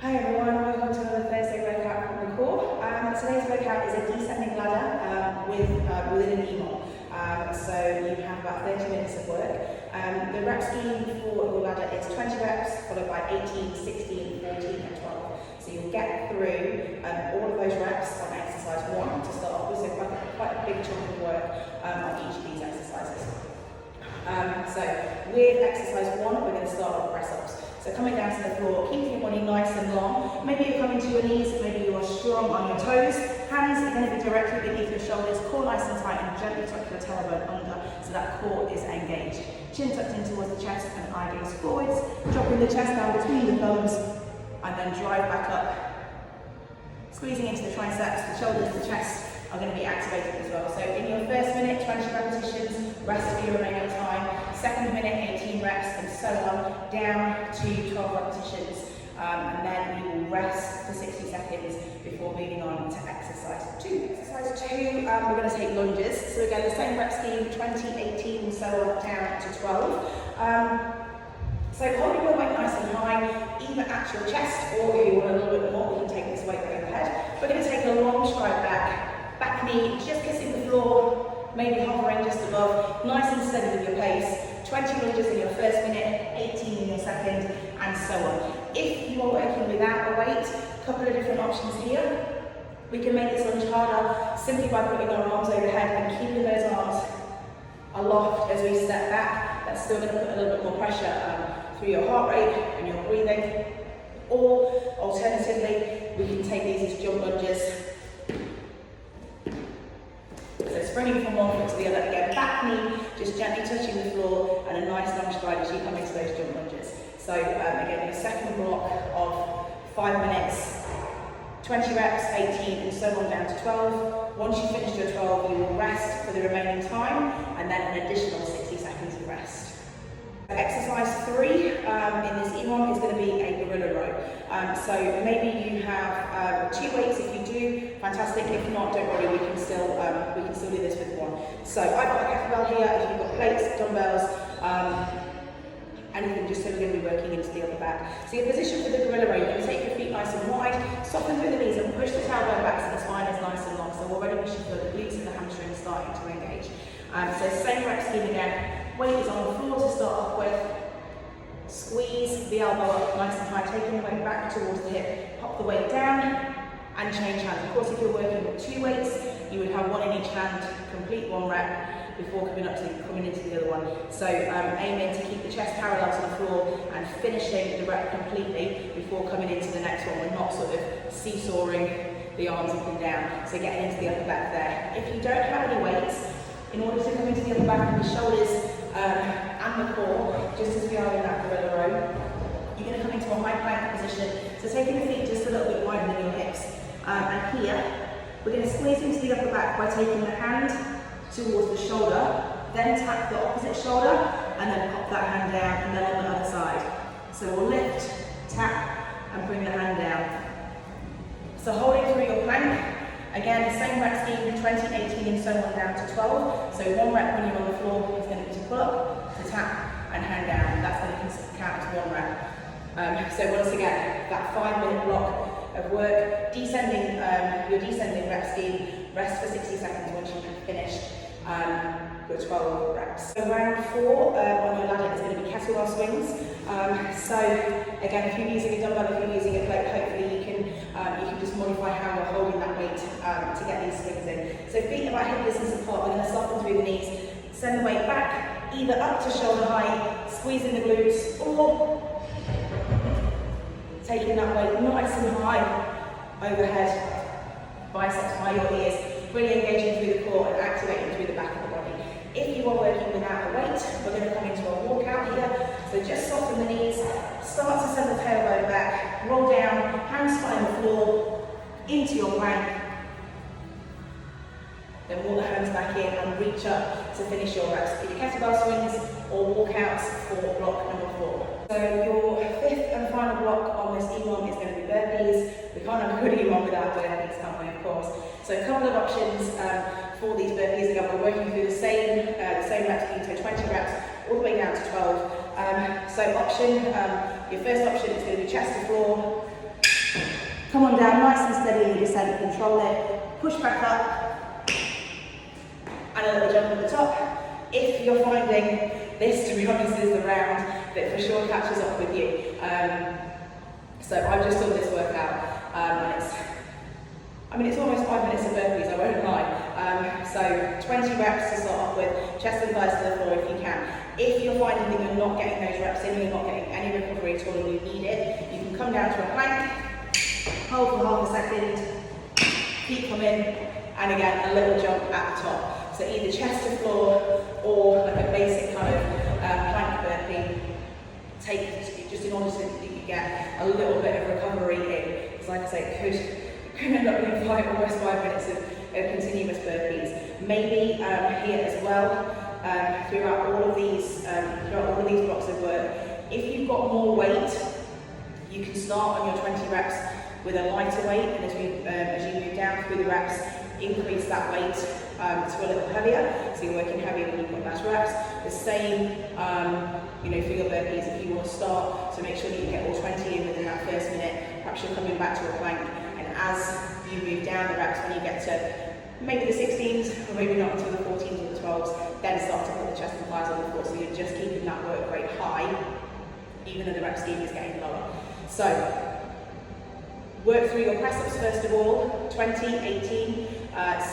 Hi everyone, welcome to another Thursday workout from the core. Today's workout is a descending ladder within an EMOM. So you have about 30 minutes of work. The rep scheme for your ladder is 20 reps followed by 18, 16, 14 and 12. So you'll get through all of those reps on exercise 1 to start off with, so quite a big chunk of work on each of these exercises. So with exercise 1, we're going to start with press-ups. So coming down to the floor, keep your body nice and long. Maybe you're coming to your knees, maybe you are strong on your toes. Hands are going to be directly beneath your shoulders, core nice and tight, and gently tuck your tailbone under so that core is engaged. Chin tucked in towards the chest and eye gaze forwards. Dropping the chest down between the thumbs and then drive back up. Squeezing into the triceps, the shoulders, the chest are going to be activated as well. So in your first minute, 20 repetitions, rest for your remaining time. Second minute, 18 reps, and so on, down to 12 repetitions. And then you will rest for 60 seconds before moving on to exercise 2. Exercise 2, we're going to take lunges. So again, the same rep scheme, 20, 18, and so on, down to 12. So holding your weight nice and high, either at your chest, or if you want a little bit more, you can take this weight overhead. We're going to take a long stride back knee just kissing the floor, maybe hovering just above, nice and steady with your pace. 20 lunges in your first minute, 18 in your second, and so on. If you are working without a weight, a couple of different options here. We can make this lunge harder simply by putting our arms overhead and keeping those arms aloft as we step back. That's still going to put a little bit more pressure through your heart rate and your breathing. Or alternatively, we can take these as jump lunges. So springing from one foot to the other, again, back knee, just gently touching the floor, and a nice long stride as you come into those jump lunges. So again, your second block of 5 minutes, 20 reps, 18, and so on down to 12. Once you finish your 12, you will rest for the remaining time, and then an additional 60 seconds of rest. Exercise 3 in this EMOM is going to be a gorilla row. So maybe you have 2 weights. If you do, fantastic. If not, don't worry, we can still do this with 1. So I've got a kettlebell here. If you've got plates, dumbbells, anything, just so we're going to be working into the upper back. So your position for the gorilla row, you're going to take your feet nice and wide, soften through the knees, and push the tailbone back so the spine is nice and long. So already we should feel the glutes and the hamstrings starting to engage. So same rep scheme again. Weight is on the floor to start off with. Squeeze the elbow up nice and high, taking the weight back towards the hip. Pop the weight down and change hands. Of course, if you're working with 2 weights, you would have 1 in each hand, complete 1 rep before coming into the other one. So aiming to keep the chest parallel to the floor and finishing the rep completely before coming into the next one. We're not sort of seesawing the arms up and down. So getting into the upper back there. If you don't have any weights, in order to come into the upper back of the shoulders and the core, just as we are in that gorilla row, you're going to come into a high plank position. So taking the feet just a little bit wider than your hips. And here, we're going to squeeze into the upper back by taking the hand towards the shoulder, then tap the opposite shoulder, and then pop that hand down, and then on the other side. So we'll lift, tap, and bring the hand down. So holding through your plank. Again, the same rep scheme, 20, 18, and so on down to 12. So 1 rep when you're on the floor is going to be to pull up, to tap, and hand down. That's going to count as 1 rep. So once again, that 5-minute block of work, your descending rep scheme, rest for 60 seconds once you've finished your 12 reps. So round 4 on your ladder is going to be kettlebell swings. So again, if you're using a dumbbell, if you're using a plate, hopefully you can just modify how you're holding that weight to get these swings in. So feet about hip distance apart, we're going to soften through the knees, send the weight back, either up to shoulder height, squeezing the glutes, or taking that weight nice and high overhead, biceps by your ears, really engaging through the core and activating through the back of the body. If you are working without a weight, we're going to come into a walkout here. So just soften the knees, start to send the tailbone back, roll down, hands flat on the floor, into your plank. Then walk the hands back in and reach up to finish your reps. Either kettlebell swings or walkouts for block number 4. So your 5th and final block on this EMOM is going to be burpees. We can't have a good EMOM without burpees, can't we, of course. So a couple of options for these burpees. Again, we're working through the same reps scheme, so 20 reps all the way down to 12. So your first option is going to be chest to floor, Come on down nice and steady in your descent, control it, push back up, and a little jump at the top. If you're finding this, to be honest, is the round that for sure catches up with you. So I've just done this workout, and it's almost 5 minutes of burpees, I won't lie. So 20 reps to start off with, chest and thighs to the floor if you can. If you're finding that you're not getting those reps in, you're not getting any recovery at all and you need it, you can come down to a plank, hold for half a second, feet come in, and again, a little jump at the top. So either chest to floor or like a basic kind of plank burpee. Take just in order so that you get a little bit of recovery in. Because like I say, it could end up being almost 5 minutes of continuous burpees. Maybe here as well, throughout all of these blocks of work, if you've got more weight, you can start on your 20 reps with a lighter weight, and as you move down through the reps, increase that weight to a little heavier. So you're working heavier when you've got less reps. The same, for your burpees, if you want to start, so make sure that you get all 20 in within that first minute. Perhaps you're coming back to a plank, and as you move down the reps, when you get to maybe the 16s, or maybe not until the 14s or the 12s, then start to put the chest and thighs on the floor. So you're just keeping that work rate high, even though the rep scheme is getting lower. So work through your press-ups first of all, 20, 18,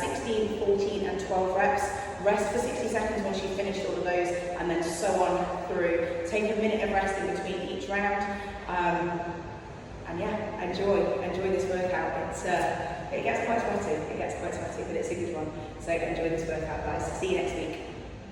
16, 14 and 12 reps. Rest for 60 seconds once you've finished all of those, and then so on through. Take a minute of rest in between each round. And yeah, enjoy this workout. It gets quite sweaty, but it's a good one. So enjoy this workout, guys. See you next week.